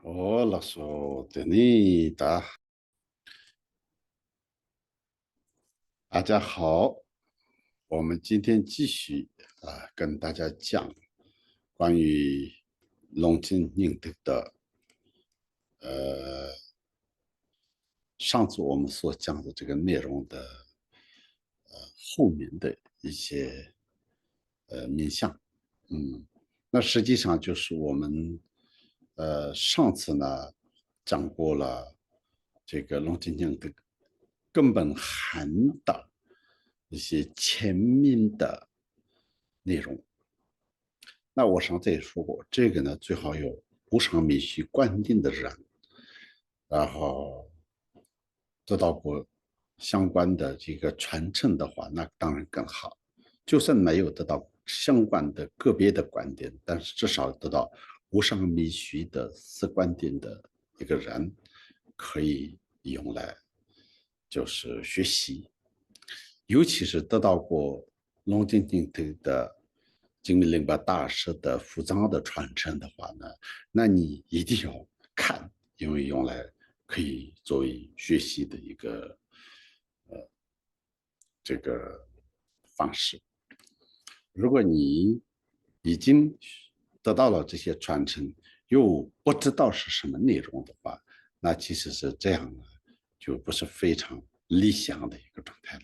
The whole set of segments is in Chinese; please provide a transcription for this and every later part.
Hola, Sotenida，大家好，我们今天继续跟大家讲关于龙津宁德的上次我们所讲的这个内容的后面的一些面向。那实际上就是我们上次呢讲过了这个龙津宁德根本含的一些前面的内容。那我上次也说过，这个呢最好有无上美学观点的人，然后得到过相关的这个传承的话，那当然更好。就算没有得到相关的个别的观点，但是至少得到无上美学的四观点的一个人，可以用来就是学习。尤其是得到过龙津定特的精密灵巴大师的复藏的传承的话呢，那你一定要看，因为用来可以作为学习的一个这个方式。如果你已经得到了这些传承，又不知道是什么内容的话，那其实是这样的，就不是非常理想的一个状态了。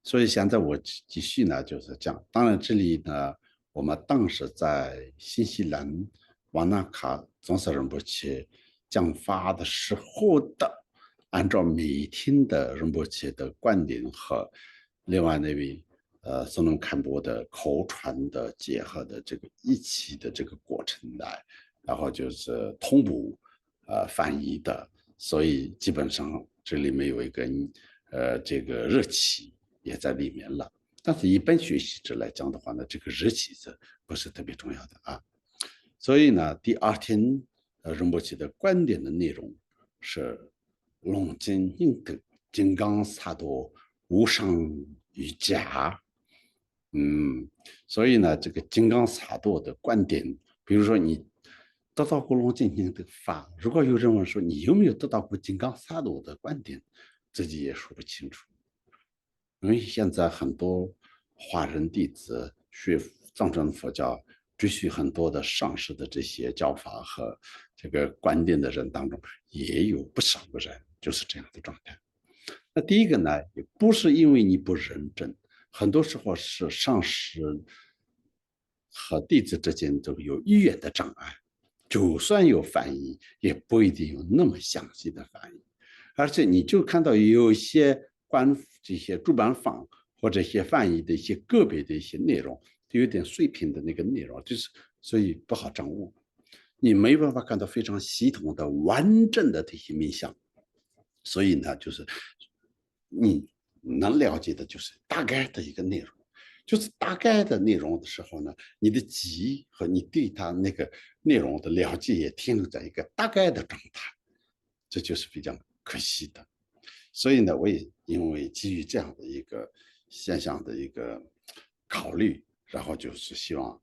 所以现在我继续呢，就是讲，当然这里呢，我们当时在新西兰瓦纳卡宗萨仁波切讲法的时候的，按照每天的仁波切的观点和另外那位松龙堪波的口传的结合的这个一起的这个过程来，然后就是同步翻译的，所以基本上这里面有一个这个日期也在里面了。但是一般学习者来讲的话呢，这个日期是不是特别重要的啊？所以呢，第二天仁波切的观点的内容是龙津印德金刚萨埵无上瑜伽。所以呢，这个金刚萨埵的观点，比如说你得到过龙津印德法，如果有人问说你有没有得到过金刚萨埵的观点，自己也说不清楚。因为现在很多华人弟子学藏传佛教，追随很多的上师的这些教法和这个观点的人当中，也有不少个人就是这样的状态。那第一个呢，也不是因为你不认真，很多时候是上师和弟子之间都有语言的障碍，就算有翻译，也不一定有那么详细的翻译。而且你就看到有一些这些主办方或者一些翻译的一些个别的一些内容，就有点碎片的那个内容，就是所以不好掌握，你没办法看到非常系统的完整的这些面向。所以呢，就是你能了解的就是大概的一个内容，就是大概的内容的时候呢，你的记忆和你对它那个内容的了解也停留在一个大概的状态，这就是比较可惜的。所以呢，我也因为基于这样的一个现象的一个考虑，然后就是希望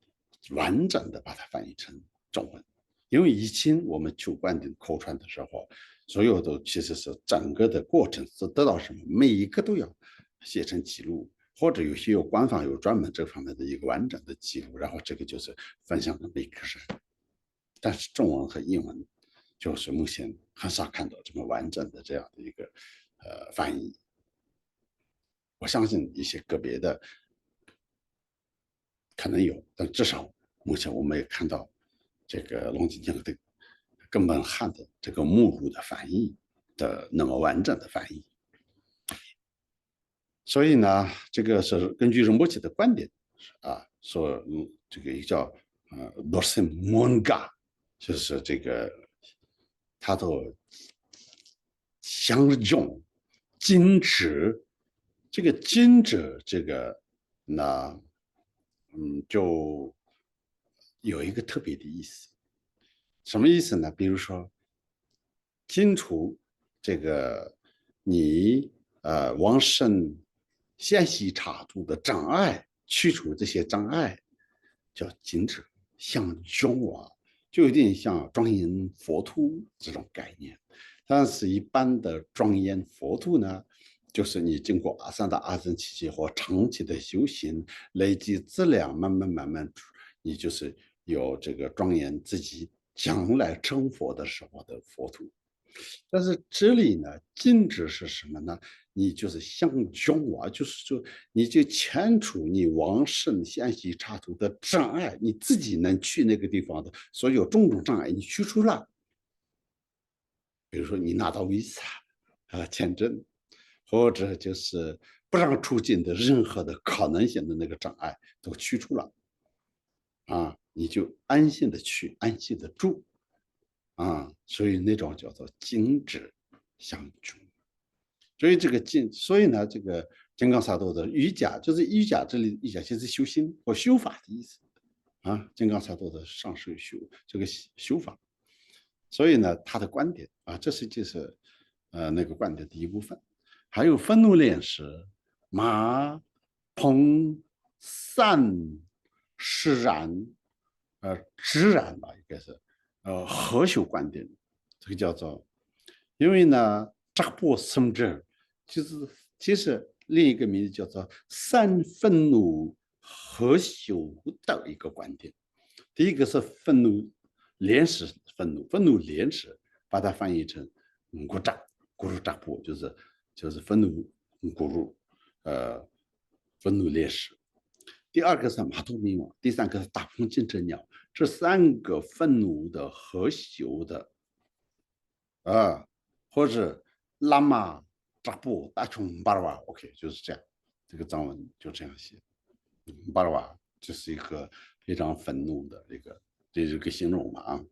完整的把它翻译成中文。因为以前我们求观点口传的时候，所有的其实是整个的过程是得到什么，每一个都要写成记录，或者有些有官方有专门这方面的一个完整的记录，然后这个就是分享给每个人。但是中文和英文就是目前很少看到这么完整的这样的一个翻译。我相信一些个别的可能有，但至少目前我们也看到这个龙井江的根本汉的这个目录的翻译的那么完整的翻译。所以呢，这个是根据仁波切的观点说这个叫罗森蒙嘎，就是这个他的相中精致，这个精致这个那就有一个特别的意思。什么意思呢？比如说，清除这个你往生先习插度的障碍，去除这些障碍，叫精致。像中啊，就有点像庄严佛土这种概念。但是一般的庄严佛土呢，就是你经过三大阿僧祇劫或长期的修行，累积资粮，慢慢，你就是有这个庄严自己将来成佛的时候的佛土。但是这里呢，禁止是什么呢？你就是向穷啊，就是说，你就迁除你往生现习插图的障碍，你自己能去那个地方的所有种种障碍，你去除了。比如说你拿到 visa 签证，或者就是不让出境的任何的可能性的那个障碍都去除了啊，你就安心的去，安心的住啊，所以那种叫做精止相穷。所以这个所以呢，这个金刚萨埵的瑜伽，就是瑜伽这里瑜伽就是修心或修法的意思啊。金刚萨埵的上师修这个修法，所以呢，他的观点啊，这是就是那个观点的一部分。还有愤怒炼石、马、彭、散、释然、直然吧，应该是合修观点，这个叫做，因为呢，扎波僧智就是其实另一个名字叫做三愤怒合修的一个观点。第一个是愤怒连时愤怒，愤怒连时，把它翻译成咕噜扎布，就是愤怒咕噜，愤怒连时。第二个是马头明王，第三个是大鹏金翅鸟，这三个愤怒的合修的或者拉玛扎布大琼巴拉瓦 ，OK， 就是这样，这个藏文就这样写，巴拉瓦就是一个非常愤怒的这个形容嘛啊。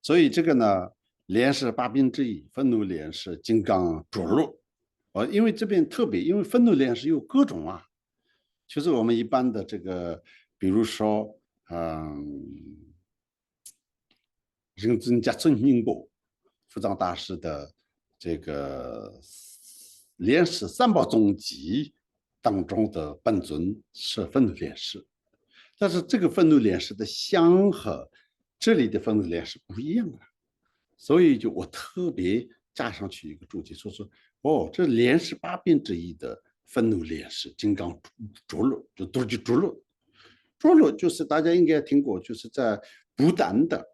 所以这个呢，莲是八兵之一，愤怒莲是金刚着陆。因为这边特别，因为愤怒莲是有各种啊，就是我们一般的这个，比如说，仁增加尊英果福藏大师的这个莲师三宝总集当中的本尊是愤怒莲师，但是这个愤怒莲师的香和这里的愤怒莲师不一样的。所以就我特别加上去一个注解，说这莲是八变之一的愤怒莲是金刚着陆，就都是着陆。着陆就是大家应该听过，就是在不丹的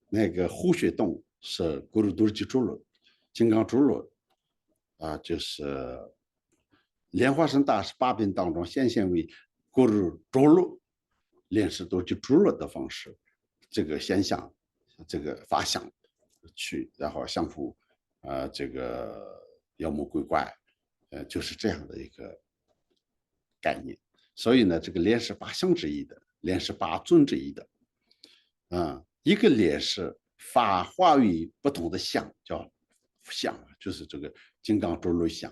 那个虎穴洞是咕噜多吉着陆，金刚着陆就是莲花生大师八变当中显现为咕噜着陆，莲是都去着陆的方式，这个现象，这个法相。去，然后相互这个妖魔鬼怪，就是这样的一个概念。所以呢，这个莲是八相之一的，莲是八尊之一的，一个莲是法化为不同的相，叫相，就是这个金刚着陆相。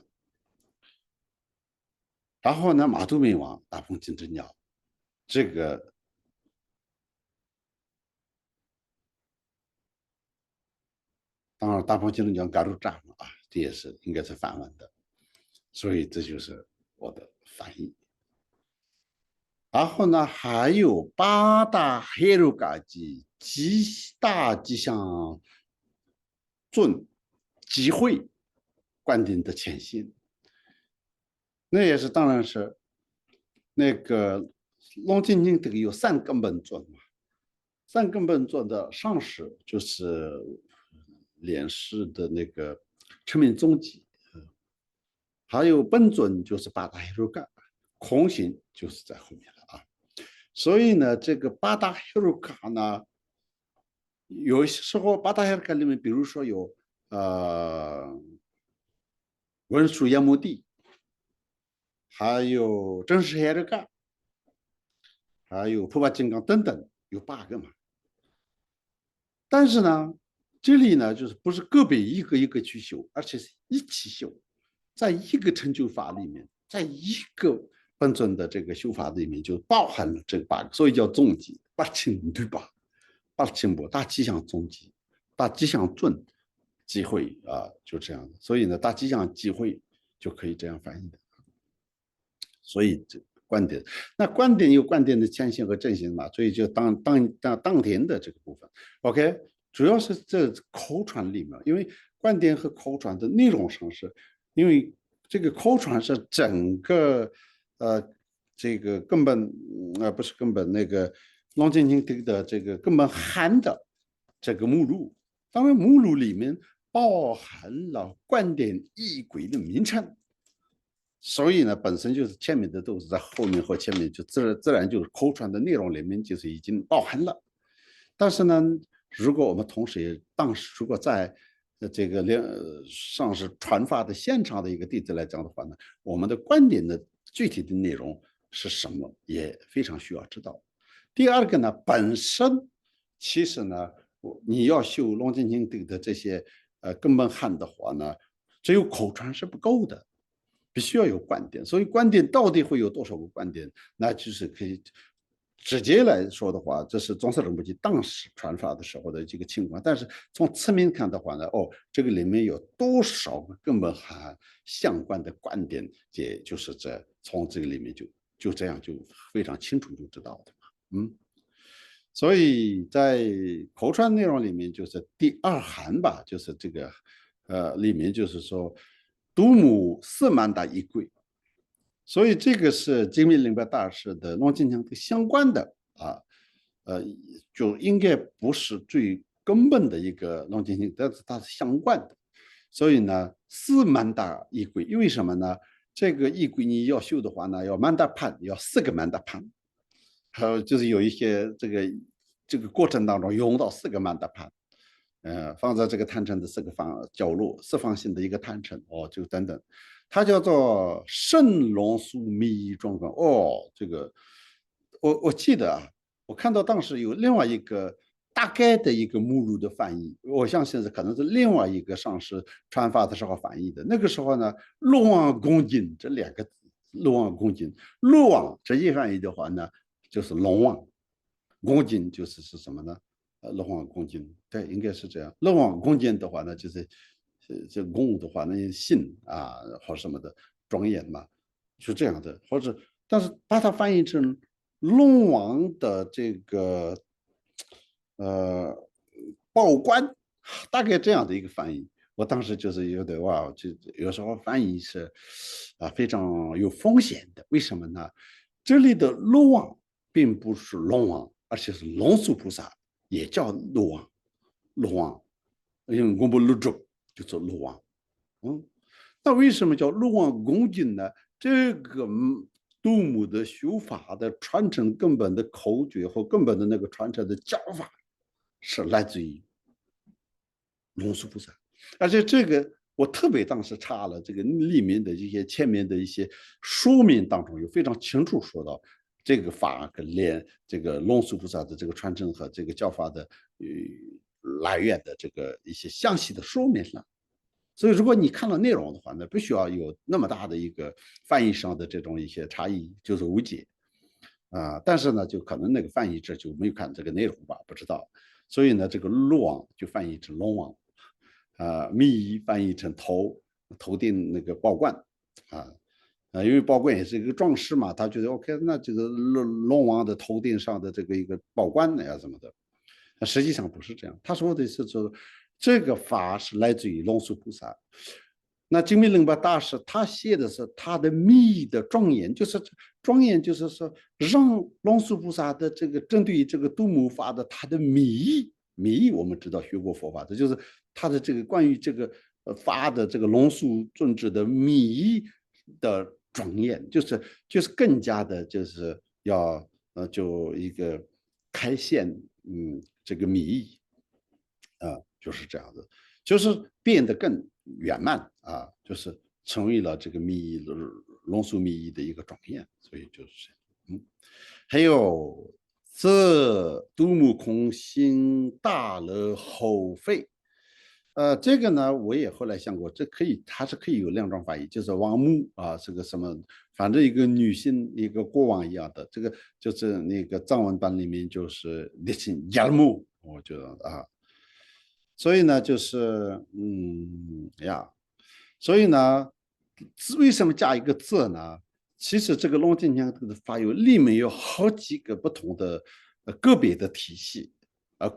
然后呢，马头明王大鹏金翅鸟，这个当然大鹏金翅鸟嘎鲁扎嘛这也是应该是梵文的，所以这就是我的翻译。然后呢，还有八大黑鲁嘎吉大吉祥尊集会观点的前行，那也是当然是那个龙精经这个有三根本尊嘛，三根本尊的上师就是莲师的那个成名踪迹，还有本尊就是八大黑鲁嘎，空行就是在后面了啊。所以呢，这个八大黑鲁嘎呢，有些时候八大黑鲁嘎里面，比如说有文殊耶摩地，还有真实黑鲁嘎，还有普巴金刚等等，有8个嘛。但是呢，这里呢就是不是个别一个一个去修，而且是一起修，在一个成就法里面，在一个本尊的这个修法里面就包含了这8个，所以叫总集八清对吧？八清波大吉祥总集，大吉祥尊机会就这样。所以呢，大吉祥机会就可以这样翻译的。所以这观点。那观点有观点的前行和正行嘛，所以就当天的这个部分。OK，主要是这口传里面，因为观点和口传的内容上是，因为这个口传是整个这个根本不是根本那个long精听的这个根本含的这个目录，当然目录里面包含了观点议轨的名称。所以呢，本身就是前面的都是在后面和前面就自然就是口传的内容里面就是已经包含了。但是呢，如果我们同时也当时如果在这个上是传发的现场的一个弟子来讲的话呢，我们的观点的具体的内容是什么也非常需要知道。第二个呢，本身其实呢，你要修龙精经的这些根本汉的话呢，只有口传是不够的。必须要有观点，所以观点到底会有多少个观点，那就是可以直接来说的话，这是宗喀仁波切当时传法的时候的这个情况。但是从侧面看的话呢，这个里面有多少个根本还相关的观点，也就是从这个里面就这样就非常清楚就知道的嘛，所以在口传内容里面，就是第二函吧，就是这个里面就是说。都母四曼达一轨，所以这个是精密灵白大师的龙金强相关的就应该不是最根本的一个龙金强，但是它是相关的。所以呢，四曼达一轨，因为什么呢？这个一轨你要修的话呢，要曼达盘，要4个曼达盘，还有就是有一些这个过程当中用到4个曼达盘。放在这个坛城的4个角落，四方形的一个坛城就等等，它叫做圣龙苏密状况这个我记得我看到当时有另外一个大概的一个目录的翻译，我相信是可能是另外一个上师传发的时候翻译的。那个时候呢，龙王恭敬这2个字，龙王恭敬，龙王直接翻译的话呢，就是龙王，恭敬就是什么呢？龙王恭敬，对，应该是这样。龙王恭敬的话呢，就是这公的话，那信或什么的庄严嘛，是这样的。或者，但是把它翻译成龙王的这个报官，大概这样的一个翻译。我当时就是有点就有时候翻译是非常有风险的。为什么呢？这里的龙王并不是龙王，而且是龙树菩萨。也叫龙王，龙王，因为我们泸州就做龙王，那为什么叫龙王恭敬呢？这个杜母的修法的传承根本的口诀和根本的那个传承的教法，是来自于龙树菩萨，而且这个我特别当时查了这个里面的一些前面的一些说明当中，有非常清楚说到。这个法跟这个龙树菩萨的这个传承和这个教法的来源的这个一些详细的说明了。所以如果你看到内容的话呢，不需要有那么大的一个翻译上的这种一些差异，就是误解但是呢，就可能那个翻译者就没有看这个内容吧，不知道。所以呢，这个龙王就翻译成龙王，密仪翻译成头顶那个宝冠因为宝冠也是一个壮士嘛，他觉得 OK， 那这个龙王的头顶上的这个一个宝冠呀什么的，实际上不是这样。他说的是说，这个法是来自于龙树菩萨。那精密灵巴大师他写的是他的密的庄严，就是庄严，就是说让龙树菩萨的这个针对于这个度母法的他的密，我们知道学过佛法的，就是他的这个关于这个法的这个龙树尊者的密的庄严，就是更加的，就是要就一个开显这个密意就是这样的，就是变得更圆满就是成为了这个密意龙树密意的一个庄严，所以就是这样。还有这度母空心大乐后废。这个呢，我也后来想过，这可以，它是可以有2种翻译，就是王母是个什么，反正一个女性，一个国王一样的，这个就是那个藏文版里面就是列姓亚木，我觉得所以呢，就是所以呢，为什么加一个字呢？其实这个龙井江的法有里面有好几个不同的个别的体系，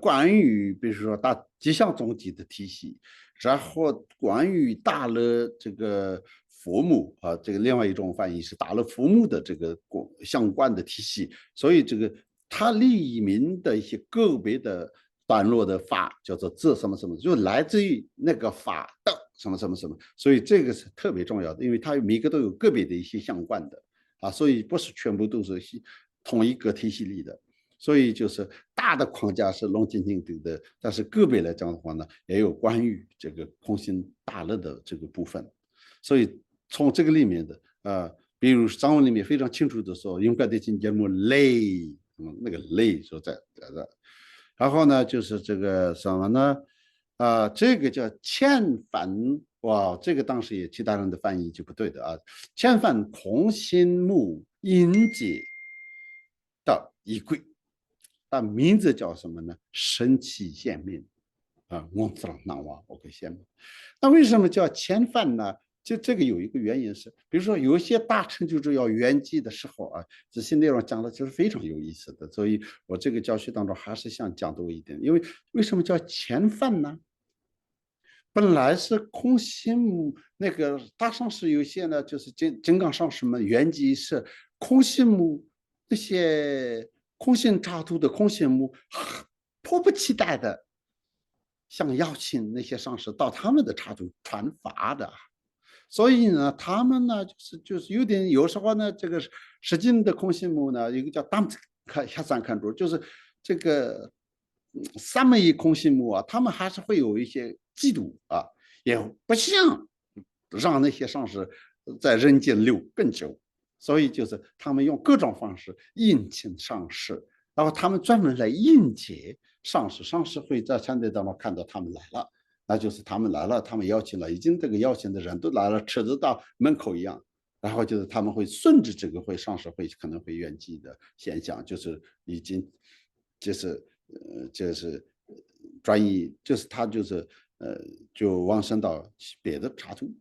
关于比如说大吉祥总体的体系，然后关于大乐这个佛母啊，这个另外一种翻译是大乐佛母的这个相关的体系，所以这个它里面的一些个别的段落的法叫做这什么什么，就来自于那个法的什么什么什么，所以这个是特别重要的，因为它每个都有个别的一些相关的啊，所以不是全部都是同一个体系里的。所以就是大的框架是龙井净土的，但是个别来讲的话呢，也有关于这个空性大乐的这个部分。所以从这个里面的比如藏文里面非常清楚的说，应该的境界目累，那个累所在的。然后呢，就是这个什么呢？这个叫遣返，哇，这个当时也其他人的翻译就不对的啊。遣返空心木音节的衣柜，它名字叫什么呢？神奇显面啊，我知道难忘 OK 显面。那为什么叫遣返呢？就这个有一个原因是，比如说有一些大成就者要圆寂的时候啊，这些内容讲的就是非常有意思的，所以我这个教学当中还是想讲多一点。因为为什么叫遣返呢？本来是空心那个大上师有些呢，就是金刚上师们圆寂是空心木那些空心插图的空心木，迫不及待的想邀请那些上师到他们的插图传法的。所以呢，他们呢就是有点有时候呢，这个实际的空心木呢，一个叫当看下山看住，就是这个三昧空心木啊，他们还是会有一些嫉妒啊，也不想让那些上师在人间留更久，所以就是他们用各种方式引请上师，然后他们专门来迎接上师，上师会在餐队当中看到他们来了。那就是他们来了，他们邀请了，已经这个邀请的人都来了，车子到门口一样，然后就是他们会顺着这个会上市会可能会圆寂的现象，就是已经就是转移，就是他就是就往生到别的插图。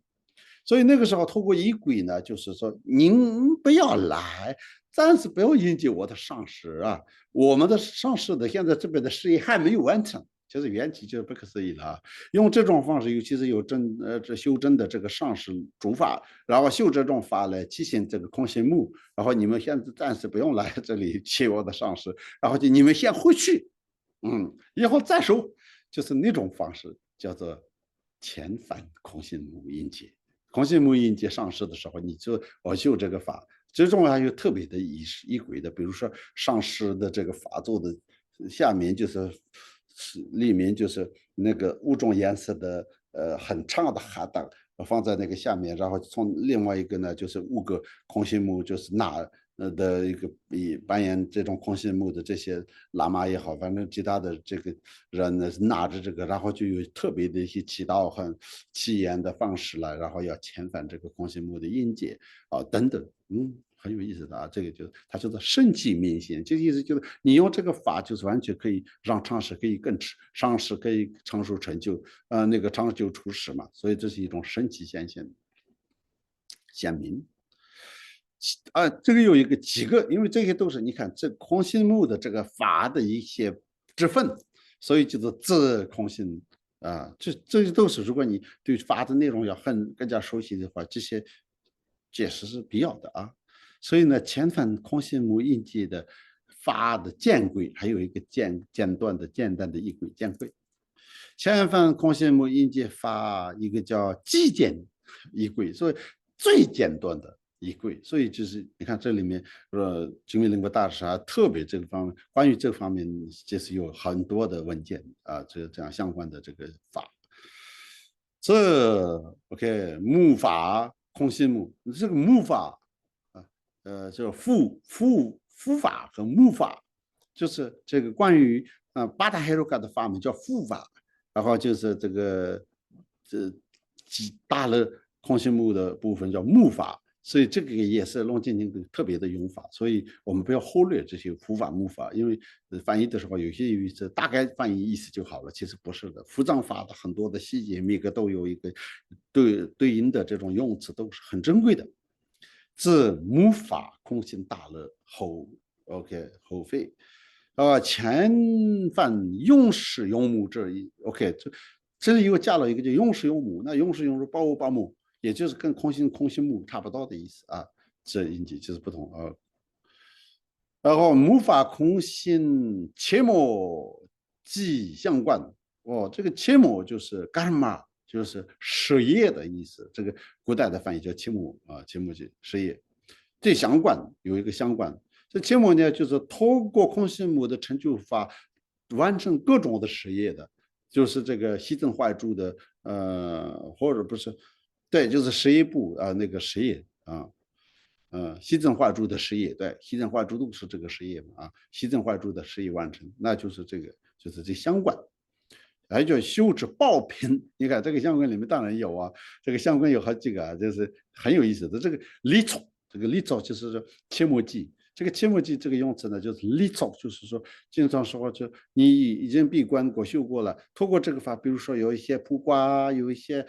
所以那个时候透过仪轨呢，就是说您不要来，暂时不要迎接我的上师啊，我们的上师的现在这边的事业还没有完成。就是缘起就是不可思议了啊！用这种方式，尤其是有这修真的这个上师主法，然后修这种法来提醒这个空心木，然后你们现在暂时不用来这里接我的上师，然后就你们先回去，以后再收，就是那种方式叫做遣返空心木音节。空心木音节上师的时候，你就我修这个法，最重要还有特别的仪轨的，比如说上师的这个法座的下面就是里面就是那个五种颜色的很长的哈达放在那个下面，然后从另外一个呢就是5个空心木，就是拿的一个扮演这种空心木的这些喇嘛也好，反正其他的这个人呢拿着这个，然后就有特别的一些祈祷和祈言的方式了，然后要遣返这个空心木的音节啊等等，很有意思的啊，这个就它叫做圣迹明显，这个意思就是你用这个法，就是完全可以让上师可以更上师可以成熟成就，那个长久出世嘛，所以这是一种神奇显现显明。这个有一个几个，因为这些都是你看这空心木的这个法的一些支分，所以就是自空心这些都是如果你对法的内容要更加熟悉的话，这些解释是必要的啊。所以呢，遣返空心木印记的法的见轨，还有一个间断的简单的一轨见轨。遣返空心木印记法一个叫极简一轨，所以最简短的一轨。所以就是你看这里面，金明灵国大师特别这个方面，关于这方面就是有很多的文件啊，这样相关的这个法。这 OK 木法空心木，这个木法叫复法和木法，就是这个关于巴达海罗嘎的法门叫复法，然后就是这个几大的空心木的部分叫木法，所以这个也是龙井净土特别的用法，所以我们不要忽略这些复法木法，因为翻译的时候有些意思大概翻译意思就好了，其实不是的，复藏法的很多的细节每个都有一个对应的这种用词都是很珍贵的。自无法空心大乐后 OK 后废前犯用事用母者OK 这里又加了一个叫用事用母，那用事用母包无包母，也就是跟空心母差不多的意思啊，这音节就是不同啊。然后母法空心切莫即相关这个切莫就是干嘛，就是实业的意思。这个古代的翻译叫切莫切莫即实业。这相关有一个相关，这切莫呢就是通过空心母的成就法完成各种的实业的，就是这个西正坏注的或者不是，对，就是实业部那个实业啊。西正化珠的事业，对，西正化珠都是这个事业嘛西正化珠的事业完成，那就是这个，就是这相关，还叫修治报品。你看这个相关里面当然有这个相关有好几个就是很有意思的。这个立草，这个立草就是说切莫记，这个切莫记这个用词呢，就是立草，就是说经常说就你已经闭关过修过了，通过这个法，比如说有一些卜卦，有一些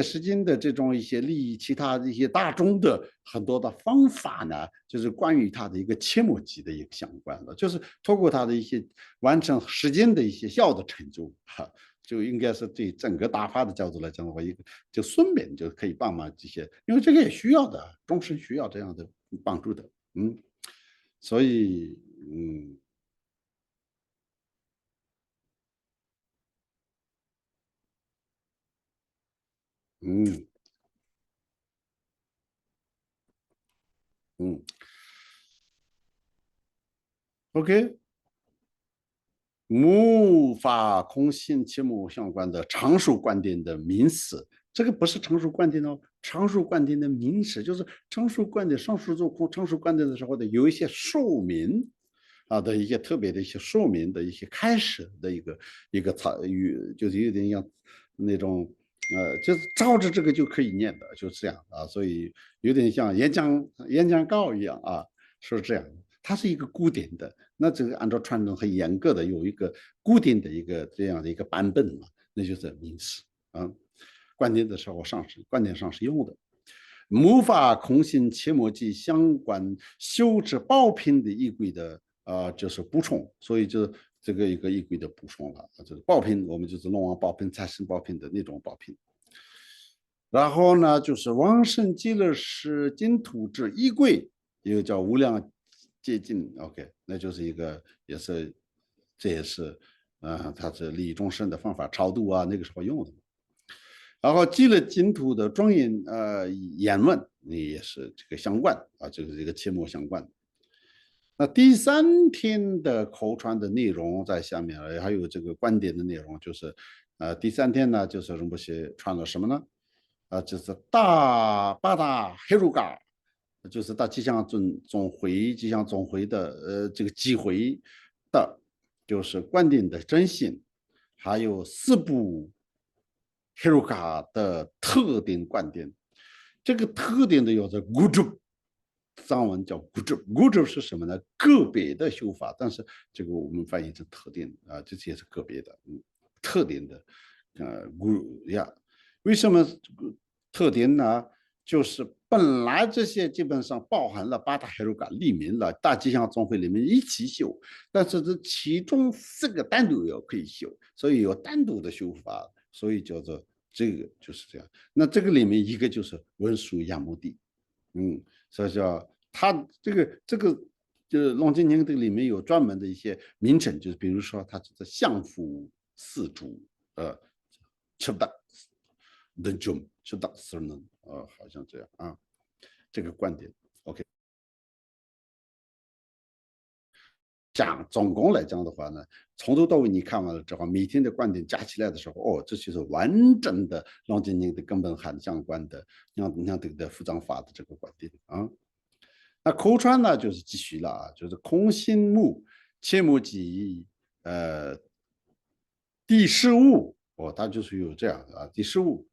实经的这种一些利益其他的一些大众的很多的方法呢，就是关于它的一个切莫记的一个相关的，就是通过它的一些完成实践的一些小的成就就应该是对整个大法的角度来讲的话，一个就顺便就可以帮忙这些，因为这个也需要的，终身需要这样的帮助的，所以嗯嗯，OK。无法空性切木相关的常数观点的名词，这个不是常数观点常数观点的名词就是常数观点上述做空常数观点的时候的有一些说明的一些特别的一些说明的一些开始的一个语，就是有点像那种就是照着这个就可以念的，就是这样所以有点像演讲稿一样是这样的。它是一个固定的，那这个按照传统很严格的有一个固定的一个这样的一个版本嘛，那就是名词观点的时候观点上是用的。无法空性切莫及相关修治报品的依规的就是补充，所以就这个一个依规的补充了，就是报品我们就是龙王报品、财神报品的那种报品。然后呢，就是往生极乐世净土之衣柜，又叫无量界尽 OK， 那就是一个这也是它是利益众生的方法超度那个时候用的。然后极乐净土的庄严言论也是这个相关就是这个切莫相关。那第三天的口传的内容在下面，还有这个观点的内容，就是第三天呢，就是仁波切传了什么呢？就是八大黑鲁嘎，就是大吉祥吉祥总会的这个集会的，就是观点的真心，还有四部黑鲁嘎的特定观点。这个特点的有着古主，藏文叫古主，古主是什么呢？个别的修法，但是这个我们翻译成特定这些是个别的，特定的，古呀。为什么特点呢？就是本来这些基本上包含了八大黑鲁嘎立名了大吉祥总会里面一起修，但是这其中4个单独要可以修，所以有单独的修法，所以叫做这个就是这样。那这个里面一个就是文殊亚目地，所以叫它这个就是龙金经这个里面有专门的一些名称，就是比如说它是相父四主吃不得的中吃得是能好像这样这个观点 OK。讲总共来讲的话呢，从头到尾你看完了之后，每天的观点加起来的时候，这就是完整的long金经的根本含相关的像这个复藏法的这个观点那口传呢，就是继续了就是空心木、切木记第15它就是有这样的第15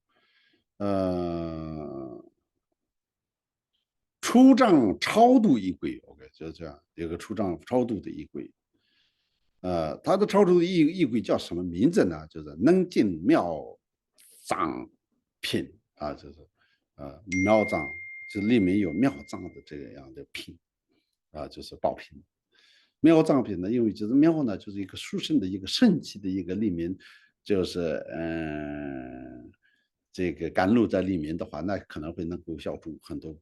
出账超度仪轨 OK 就是这样有个出账超度的仪轨它的超度的仪轨叫什么名字呢？就是能进妙藏品就是妙藏就里面有妙藏的这样的品就是宝品。妙藏品呢，因为就是妙呢，就是一个殊胜的一个圣气的一个里面，就是这个甘露在里面的话，那可能会能够消除很多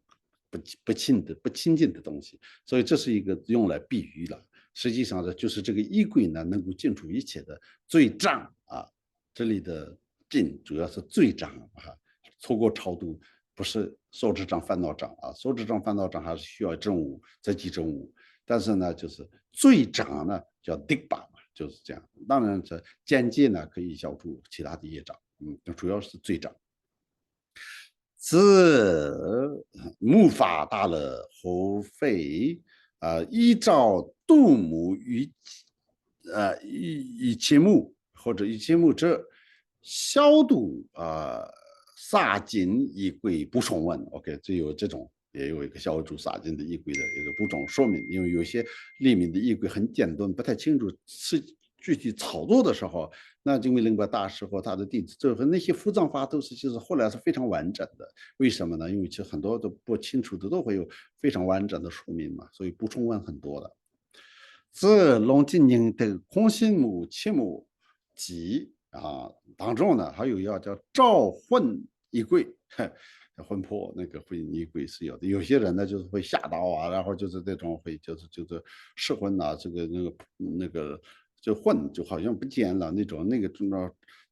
不清净的东西，所以这是一个用来比喻了。实际上呢，就是这个衣柜呢，能够净除一切的罪障这里的净主要是罪障错过超度，不是所知障、烦恼障所知障、烦恼障还是需要证悟、择机证悟。但是呢，就是罪障呢叫 digba 嘛，就是这样。当然，这间接呢可以消除其他的业障，主要是罪障。自木法大乐后废依照度母以切木或者以切木者消度洒尽衣柜不重问 ，OK， 这有这种也有一个消除洒尽的衣柜的一个不重说明，因为有些里面的衣柜很简短，不太清楚是具体操作的时候，那因为灵宝大师和他的弟子，这和那些伏藏法都是就是后来是非常完整的，为什么呢？因为其实很多都不清楚的都会有非常完整的说明嘛，所以补充问很多的。自龙井人的空心木、切木及当中呢，还有要叫照混衣柜，魂魄那个混衣柜是有的。有些人呢就是会吓到然后就是这种会就是失魂这个那个就混就好像不见了那种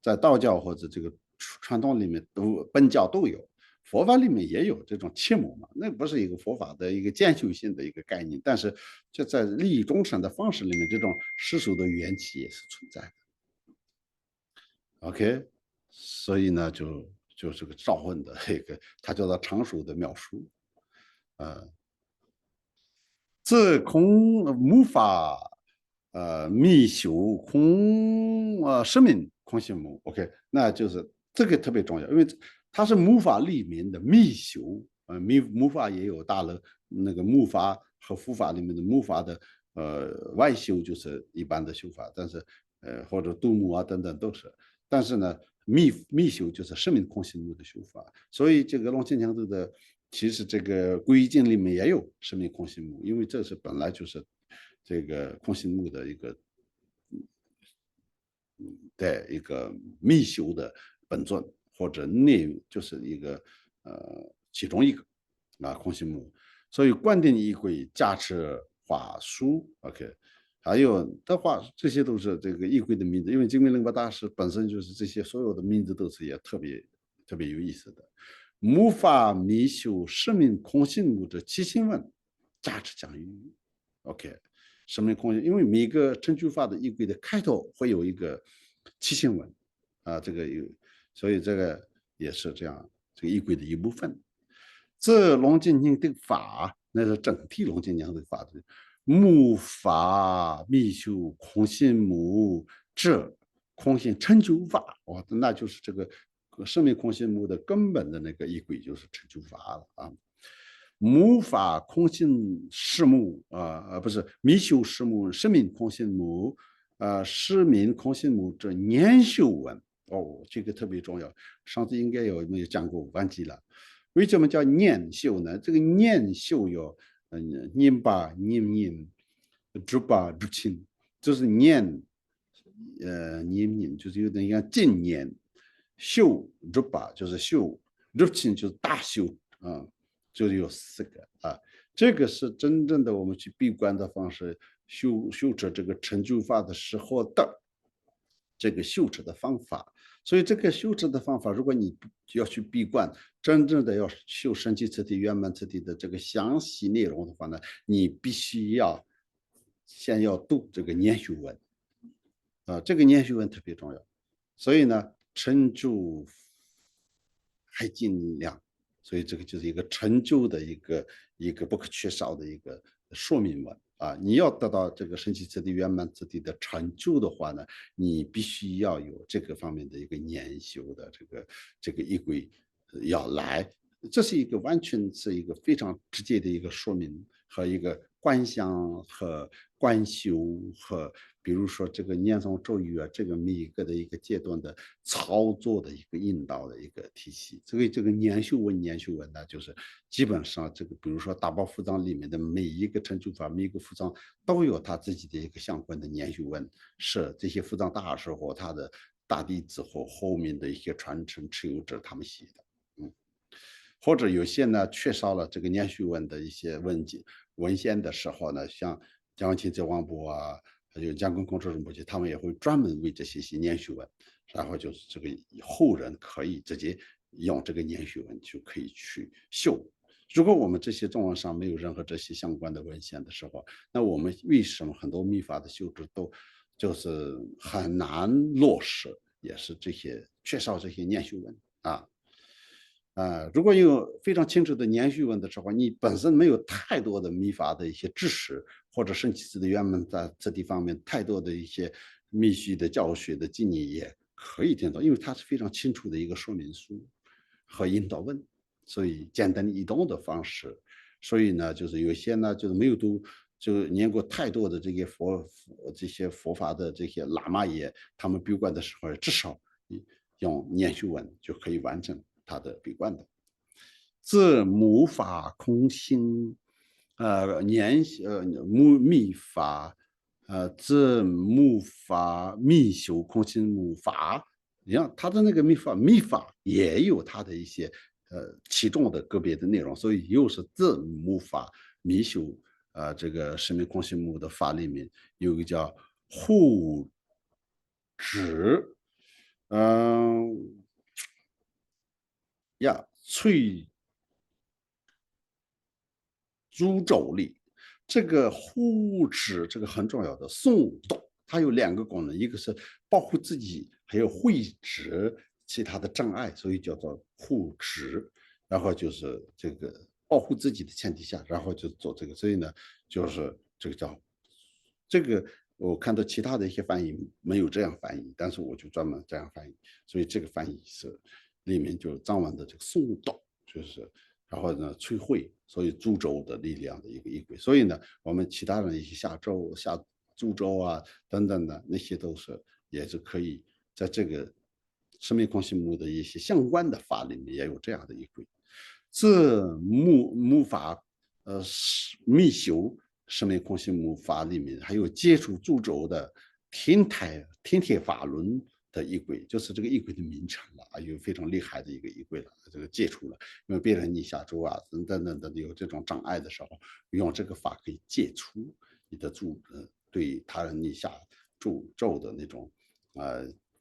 在道教或者这个传统里面本教都有。佛法里面也有这种切魔嘛，那不是一个佛法的一个渐修性的一个概念，但是就在利益众生的方式里面，这种世俗的缘起也是存在的。OK， 所以呢，就是个召唤的一个，它叫做常熟的描述。自空无法密修空生命空性母 OK， 那就是这个特别重要，因为它是木法里面的密修木法也有大了那个木法和佛法里面的木法的外修就是一般的修法，但是或者度母等等都是，但是呢密修就是生命空性木的修法，所以这个龙清强度的其实这个归经里面也有生命空性木，因为这是本来就是这个空性木的一个一个密修的本尊或者就是一个其中一个空性木，所以灌顶仪轨加持法书 OK， 还有的话这些都是这个仪轨的名字，因为精明灵宝大师本身就是这些所有的名字都是也特别有意思的。木法密修生命空性木者七星文加持讲义 OK， 生命空性，因为每个成就法的仪轨的开头会有一个七星文这个有，所以这个也是这样，这个仪轨的一部分。这龙井娘的法，那是整体龙井娘的法的。木法密修空性木这空性成就法，那就是这个生命空性木的根本的那个仪轨就是成就法了木法空性实木不是密修实木生命空性木实命空性木这年修文这个特别重要，上次应该没有讲过，忘记了。为什么叫念修呢？这个念修有念吧念知吧知亲，就是念念就是有点像静念，修知吧就是修，知亲就是大修就有4个这个是真正的我们去闭关的方式，修持这个成就法的时候的这个修持的方法。所以这个修持的方法，如果你要去闭关，真正的要修神奇彻底圆满彻底的这个详细内容的话呢，你必须要先要读这个念修文这个念修文特别重要。所以呢，成就还尽量，所以这个就是一个成就的一个不可缺少的一个说明文你要得到这个神奇彻底圆满彻底的成就的话呢，你必须要有这个方面的一个研修的这个仪轨要来这是一个完全是一个非常直接的一个说明和一个观想和观修和比如说这个念诵咒语啊，这个每一个的一个阶段的操作的一个引导的一个体系。这个年修文呢，就是基本上这个比如说大宝符章里面的每一个成就法，每一个符章都有他自己的一个相关的年修文，是这些符章大师和他的大弟子和后面的一些传承持有者他们写的。或者有些呢缺少了这个年序文的一些文献的时候呢，像江青哲王博啊，还有江公公这种博士，他们也会专门为这些年序文，然后就是这个后人可以直接用这个年序文就可以去修。如果我们这些中文上没有任何这些相关的文献的时候，那我们为什么很多秘法的修持都就是很难落实，也是这些缺少这些年序文啊。如果有非常清楚的年序文的时候，你本身没有太多的秘法的一些知识，或者圣启子的原本在这地方面太多的一些密续的教学的经验也可以听到，因为它是非常清楚的一个说明书和引导文，所以简单易懂的方式。所以呢，就是有些呢，就是没有读，就念过太多的这些佛法的这些喇嘛爷，他们闭关的时候，至少用年序文就可以完成他的闭关的。自母法空心，密法，自母法密修空心母法，你看他的那个密法也有他的一些其中的个别的内容，所以又是自母法密修，这个生命空心母的法里面有一个叫护指，翠株洲里，这个护指这个很重要的诵读，它有两个功能，一个是保护自己，还有会止其他的障碍，所以叫做护指。然后就是这个保护自己的前提下，然后就做这个，所以呢，就是这个叫这个。我看到其他的一些翻译没有这样翻译，但是我就专门这样翻译，所以这个翻译是里面就是藏文的这个诵读，就是然后呢摧毁所以株洲的力量的一个依归。所以呢，我们其他人一些下株洲啊等等的那些都是也是可以在这个生命空性目的一些相关的法里面也有这样的依归。自木法密修生命空性目法里面还有接触株洲的天铁法轮的衣柜，就是这个衣柜的名称了，有非常厉害的一个衣柜了，这个接触了，因为别人你下周啊等等的有这种障碍的时候，用这个法可以解除你的对他人逆下咒的那种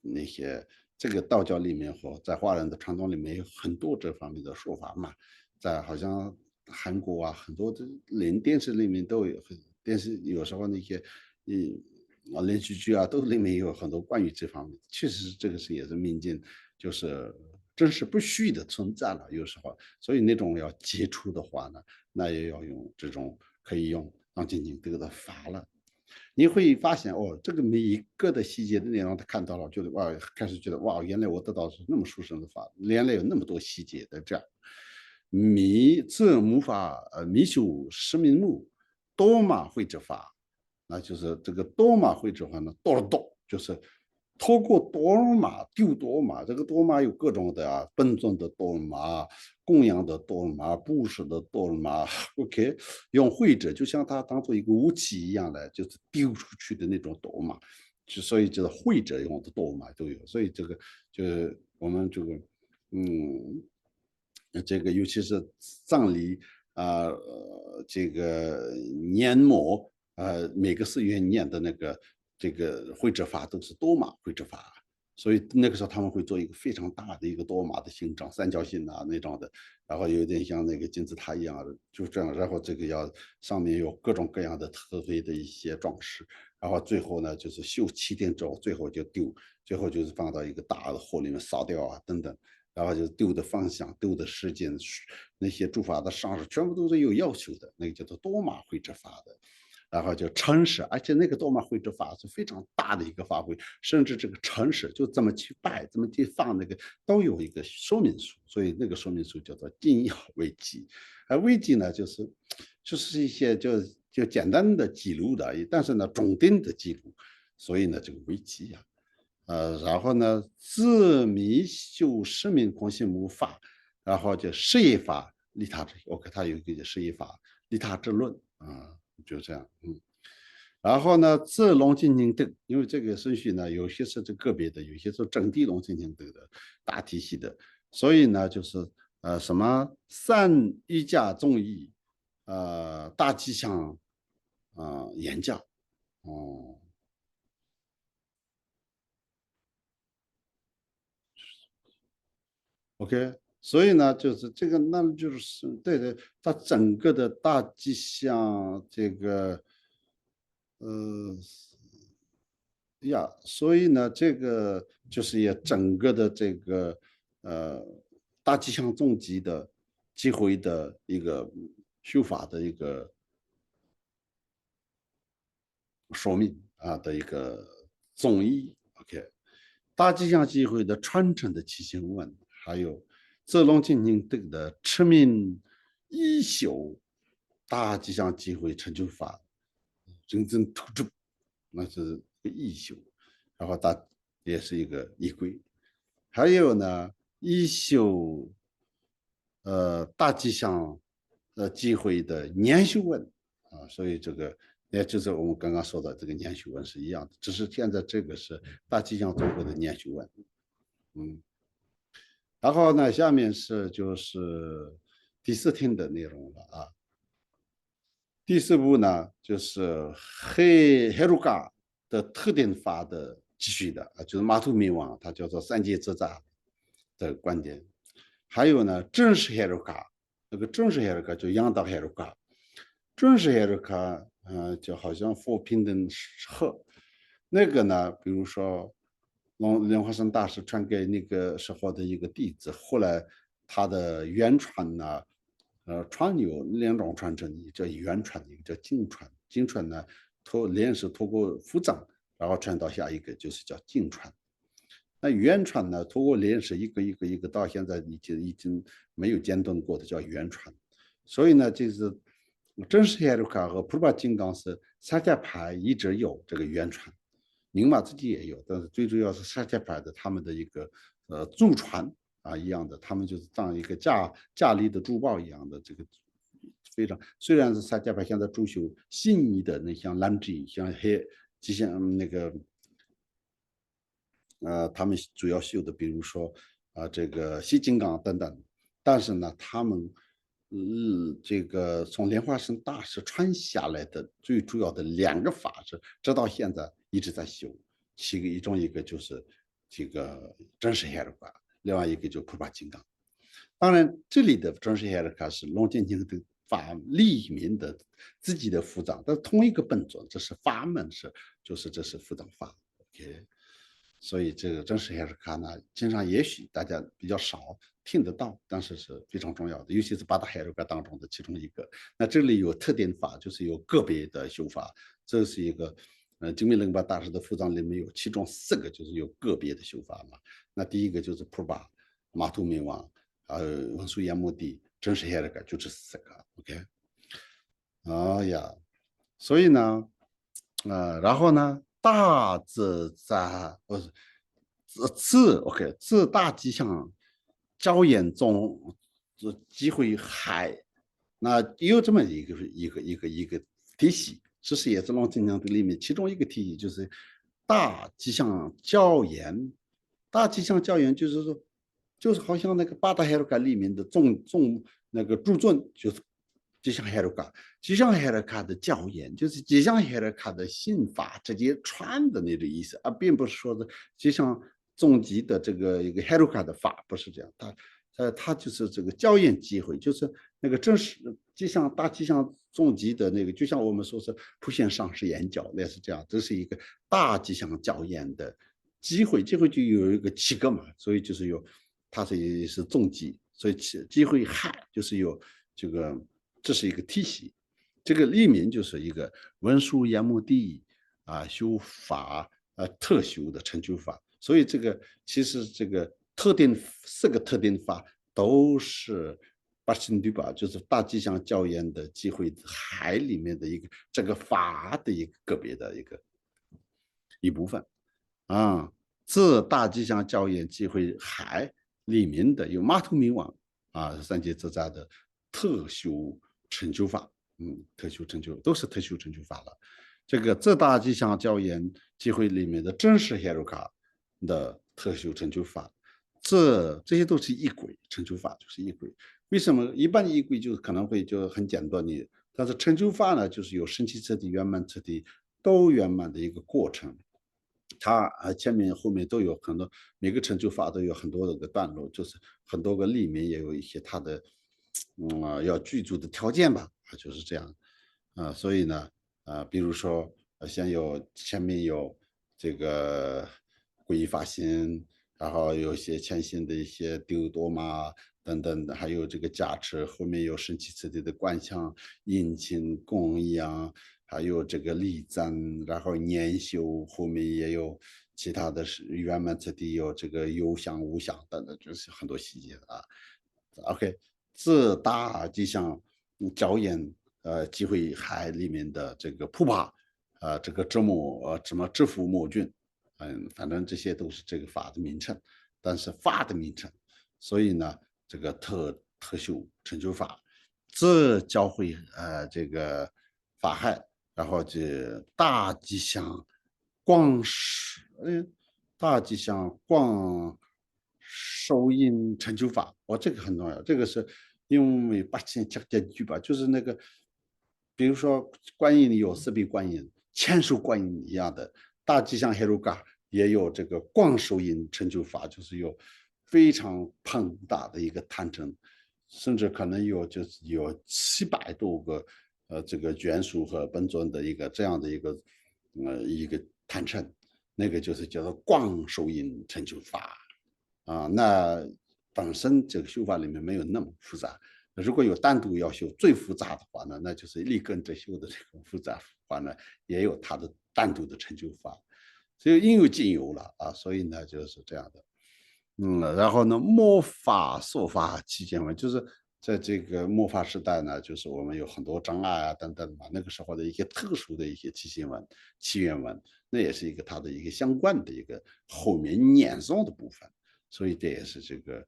那些，这个道教里面或在华人的传统里面有很多这方面的说法嘛，在好像韩国啊很多的连电视里面都有，电视有时候那些连续剧啊都里面有很多关于这方面，确实这个是也是民间就是真实不虚的存在了，有时候，所以那种要接触的话呢，那也要用这种可以用让晶晶得的法了。你会发现哦，这个每一个的细节的内容他看到了，觉得哇，开始觉得哇，原来我得到是那么殊胜的法，原来有那么多细节的这样。自母法弥修十名目，多玛会之法，那就是这个多玛会之法呢，多了多就是透过多玛丢多玛，这个多玛有各种的啊，奔尊的多玛，供养的多玛，布施的多玛，OK，用会者就像它当做一个武器一样的，就是丢出去的那种多玛，所以就是会者用的多玛都有，所以这个就是我们这个嗯。这个尤其是葬礼这个年末每个寺院念的那个这个会者法都是多玛会者法，所以那个时候他们会做一个非常大的一个多玛的形状，三角形啊那种的，然后有点像那个金字塔一样的，就这样，然后这个要上面有各种各样的特别的一些装饰，然后最后呢就是修7天之后，最后就丢，最后就是放到一个大的火里面烧掉啊等等。然后就丢的方向、丢的时间，那些诸法的上师全部都是有要求的，那个叫做多玛会之法的。然后就城市，而且那个多玛会之法是非常大的一个法会，甚至这个城市就怎么去拜，怎么去放那个都有一个说明书，所以那个说明书叫做金曜维基，而维基呢就是一些就简单的记录的，但是呢重点的记录，所以呢这个维基呀、然后呢自密修实名空性无法，然后就事业法利他之，OK，它有一个叫事业法利他之论啊，就这样，然后呢，自龙进行德，因为这个顺序呢，有些是这个别的，有些是整体龙进行德的大体系的，所以呢，就是什么善一家众义，大吉祥，言教，哦，OK，所以呢，就是这个，那就是对对，它整个的大吉祥这个，呃。呀，所以呢，这个就是也整个的这个呃大吉祥重疾的机会的一个修法的一个说明啊的一个综艺，OK，大吉祥机会的传承的起行文，还有泽龙进行这个的持名一宿大吉祥机会成就法，真正突出，那是个一宿。然后它也是一个衣柜。还有呢，一宿大吉祥机会的年修文啊，所以这个也就是我们刚刚说的这个年修文是一样的，只是现在这个是大吉祥中国的年修文，嗯，然后呢，下面就是第四天的内容了啊。第四步呢，就是黑鲁嘎的特定法的继续的啊，就是马图明王，他叫做三界之战的观点。还有呢，正式黑鲁嘎，那个正式黑鲁嘎就杨道黑鲁嘎，正式黑鲁嘎，就好像佛平等和那个呢，比如说莲花生大师传给那个时候的一个弟子，后来他的原传呢。传有两种传承，一个叫原传，一个叫经传。经传呢，连是通过复藏，然后传到下一个就是叫经传。那原传呢，通过连是一个到现在已经没有间断过的叫原传。所以呢，就是真实耶鲁卡和普巴金刚是三家派一直有这个原传，宁玛自己也有，但是最主要是三家派的他们的一个祖传。一样的，他们就是当一个架立的珠宝一样的这个非常，虽然是萨迦派现在主修新义的那像兰芝，像黑，就像那个他们主要修的，比如说这个西金刚等等，但是呢，他们这个从莲花生大师传下来的最主要的两个法师，直到现在一直在修，一个就是这个真实黑尔法，另外一个就普巴金刚。当然，这里的真实黑尔卡是龙剑清的法里面的自己的复藏，但是同一个本尊，这是法门就是这是复藏法。OK。所以这个真实黑尔卡呢，经常也许大家比较少听得到，但是是非常重要的，尤其是八大黑尔卡当中的其中一个。那这里有特定法，就是有个别的修法，这是一个精密楞巴大师的复藏里面有其中4个就是有个别的修法嘛。那第一个就是普巴、马图明王，文殊岩摩地、真实黑尔卡，就这4个。OK，呀，所以呢，然后呢，大自在不是OK，自大吉祥，招眼中机会海，那有这么一个体系，其实也是龙金刚的里面其中一个体系，就是大吉祥教言，大吉祥教言就是说，就是好像那个八大海鲁嘎里面的众那个诸尊，就是吉祥海鲁嘎。吉祥海尔卡的教言，就是吉祥海尔卡的信法直接传的那个意思，而并不是说的吉祥终极的这个一个海鲁卡的法，不是这样。他就是这个教言机会，就是那个正式大吉祥终极的那个，就像我们说是普贤上师言教，那是这样，这是一个大吉祥教言的机会，机会就有一个7个嘛，所以就是有，它是终极，所以机会海就是有这个，这是一个体系。这个立名就是一个文殊严目地修法特修的成就法，所以这个其实这个四个特定法都是八心对吧？就是大吉祥教研的机会海里面的一个这个法的一个个别的一部分啊。自大吉祥教研机会海里面的有马头明王三界自在的特修成就法，特修成就都是特修成就法了。这个自大吉祥教研机会里面的真实黑鲁卡的特修成就法，这些都是一轨成就法，就是一轨。为什么一般一轨就可能会就很简单的，但是成就法呢，就是有升起彻底、圆满彻底都圆满的一个过程。它前面后面都有很多，每个成就法都有很多的个段落，就是很多个里面也有一些它的要具足的条件吧，就是这样。所以呢比如说先前面有这个皈依发心，然后有一些前行的一些丢多嘛等等的，还有这个加持，后面有神奇次第的观想、殷勤供养，还有这个礼赞，然后年修，后面也有其他的是圆满次第，有这个有想无想等等，就是很多细节啊。OK，自大吉祥脚眼机会海里面的这个普帕这个什么知福墨菌，反正这些都是这个法的名称，但是法的名称，所以呢，这个特修成就法，这教会这个法害，然后这大吉祥光是大吉祥光收音成就法，这个很重要，这个是因为八千七千句吧，就是那个，比如说观音有四臂观音、千手观音一样的，大吉祥黑鲁嘎也有这个光收音成就法，就是有非常庞大的一个坛城，甚至可能就是有700多个这个眷属和本尊的一个这样的一个坛城，那个就是叫做光收音成就法。那本身这个修法里面没有那么复杂。如果有单独要修最复杂的话呢，那就是立根之修的这个复杂法呢，也有它的单独的成就法，所以应有尽有了所以呢就是这样的。然后呢，末法受法期间文，就是在这个末法时代呢，就是我们有很多障碍等等嘛，那个时候的一些特殊的一些起心文、起源文，那也是一个它的一个相关的一个后面念诵的部分。所以这也是这个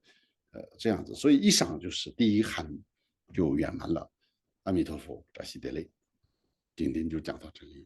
这样子，所以以上就是第一函就圆满了。阿弥陀佛，扎西德勒，今天就讲到这里。